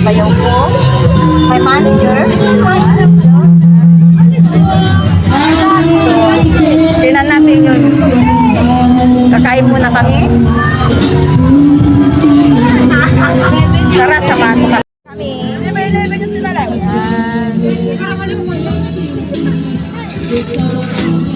sabayaw ko. My manager. So, tinan natin yun. Kakain muna kami. Tara, samahan mo kami.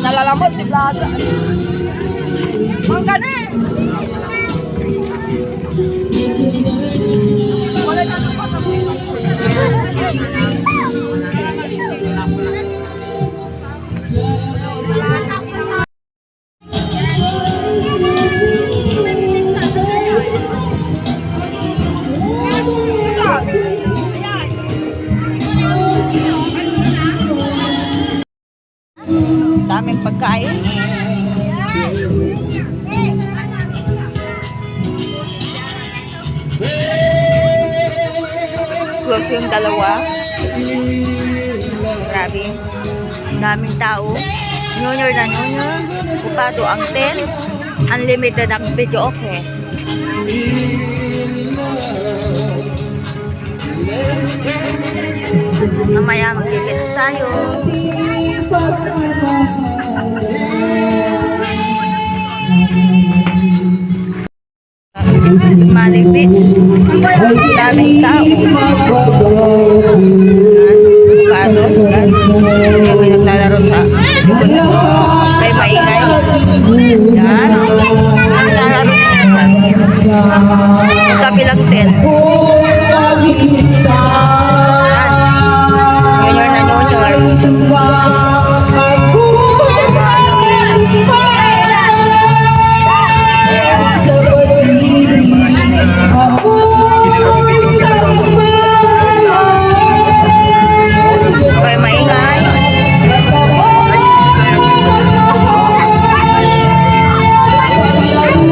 Nalalamot si Plaza. Ang ganin! Wala na ito pa sa daming pagkain. Close yung dalawa. Grabe. Daming tao. Nyonyor na nyonyor. Kupado ang 10. Unlimited ang video. Okay. Mamaya mag-tickets tayo. Maling Beach. Daming tao. Bukado. May naglalaro sa may maingay. Yan. Naglalaro sa kabilang tent. Junior na junior. Okay, maingay.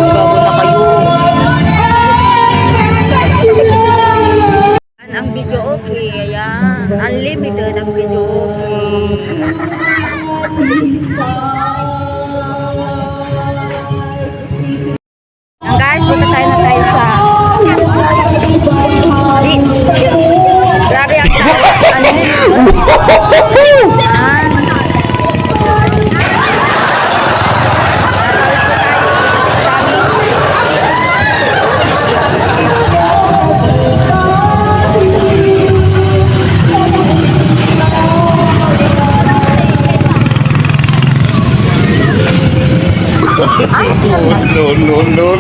Bago na kayo. Ang video okay. Ayan. Unlimited ang video okay. Guys, punta tayo na tayo sa beach. Grabe ang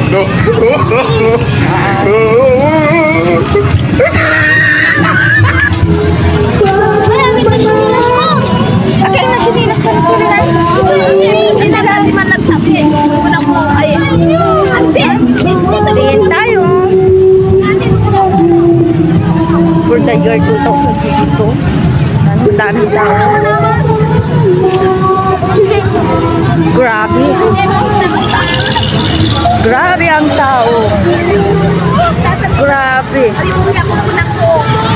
No. Okay, na sinilas ka na sinilas. Hindi na man nagsabi. Una mo, ay, ante, tingin tayo. For the year 2022. Ang dami tayo. Grabe. Grabe ang tao. Grabe.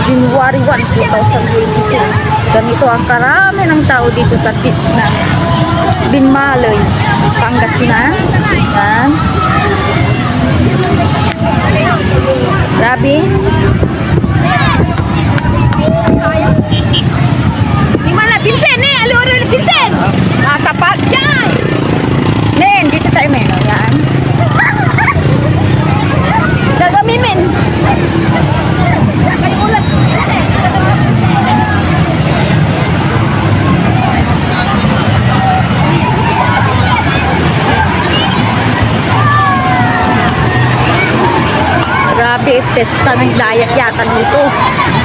January 1, 2022. Ganito ang karami ng tao dito sa beach na Binmaloy, Pangasinan. Yan. Grabe. Gimana Vincent nih? Alur Vincent. Ah, tapat. Jai. Men, dito tayo men. Yan. Gagami men. Ulat. Grabe, pesta ng dayak yata dito.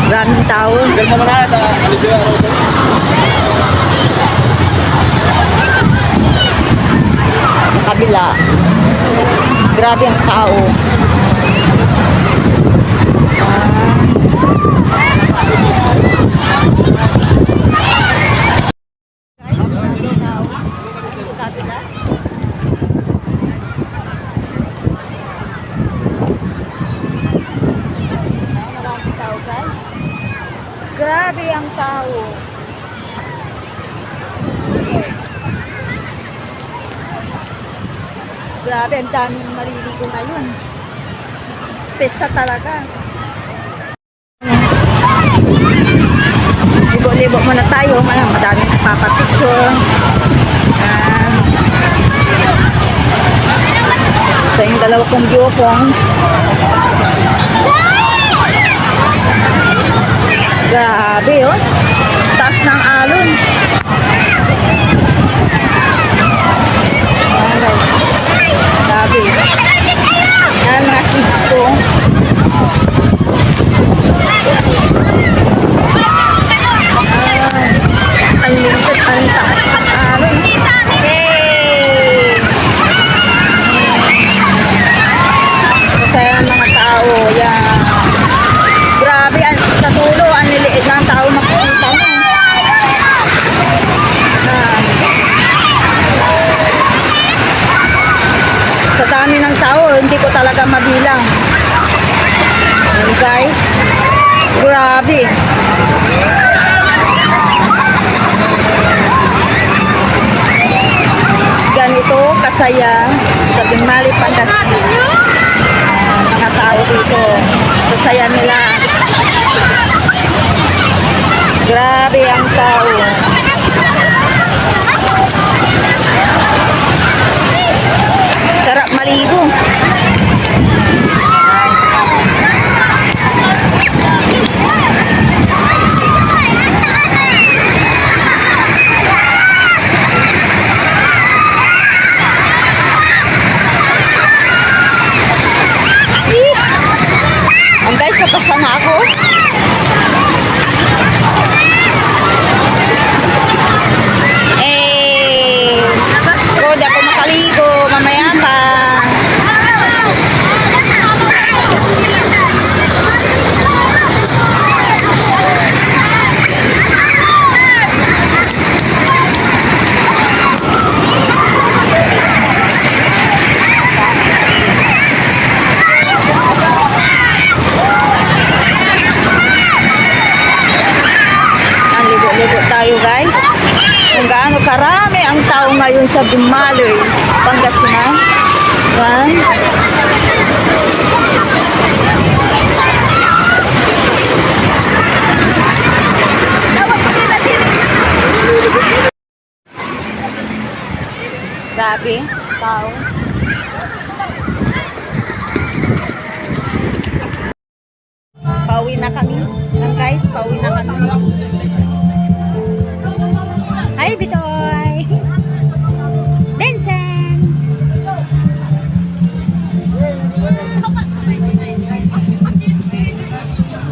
Maraming tao. Sa kabila, grabe ang tao. Grabe ang tao. Grabe, ang daming maliligo ngayon. Pesta talaga. Gyopong. Grabe, oh. Taas ng alon. Grabe. Yan, mga kids ko. Ang lingkot, ang taas ng alon. Yay! Masaya ang mga tao. Yan. Grabe, sa tulo, ang liliit ng tao makikita mo. Sa dami ng tao, hindi ko talaga mabilang. Ayan guys, grabe. Ganito kasaya sa Binmali, Pangasinan. Mga tao dito, sasaya nila. Grabe ang tao. Sarap maligo. Ang guys, napasa na ako. Di ako makaligo, mamaya pa. Ang ligo-ligo tayo guys. Kung gaano karami ang tao ngayon sa Binmali, Pangasinan. Yan. Grabe, tao. Pauwi na kami. Yan guys, pauwi na kami. Hi, Bitoy! Vincent!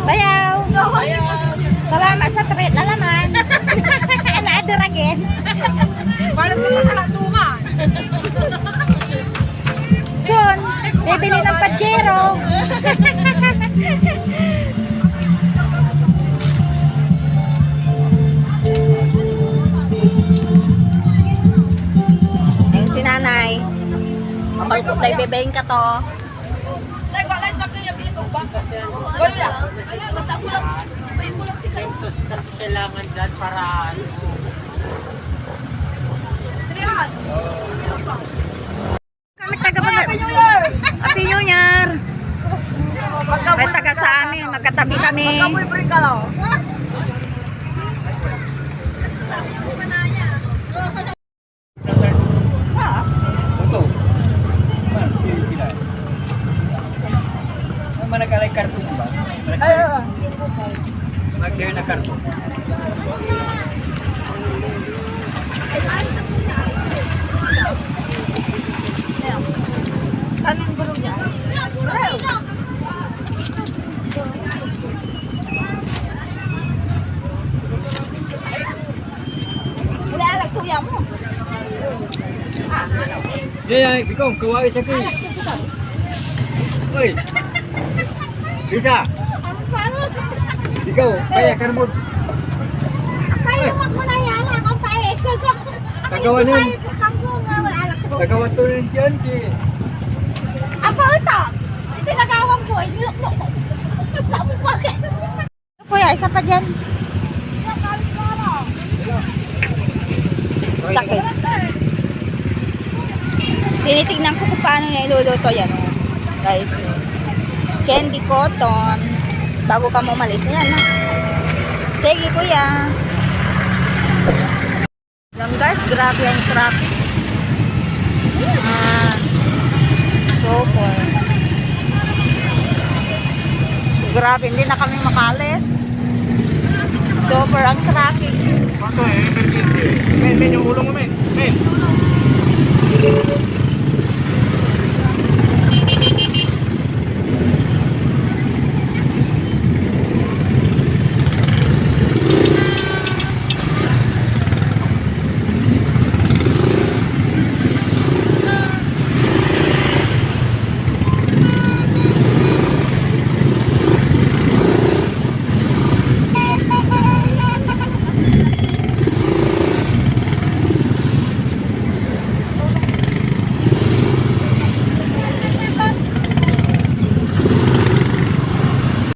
Bayaw! Salamat sa treat na naman! Another again! Parang sa masalantungan! Soon, bibili ng Pajero! Nanay, mapalpot tayo bebein ka to. Nagbalay sa kanya dito ba? Wala. Kasi kailangan dyan para Trihan. Kami taga Happy New Year! May taga sa amin, magkatabi kami. Magkaboy-boy ka lang. Managkalay karton ba? Magkaya na karton. Kanin bro niya. Wala alag kuya mo. Yeah, ikaw, kawai sa kuya. Uy! Bisa! Ikaw, kaya ka mo. Tagawanin. Tagawan to rin dyan, ki. Apa ito? Tinagawang ko. Kuya, isa pa dyan. Sakit. Tinitignan ko kung paano na iluluto yan. Guys, candy cotton. Bago ka mo umalis. Yan, no? Sige, kuya. Lang guys, grabe ang traffic. So, Super. Grabe, hindi na kami makalis. Super ang traffic. Pato eh, emergency. Men, yung ulo mo, men. Men.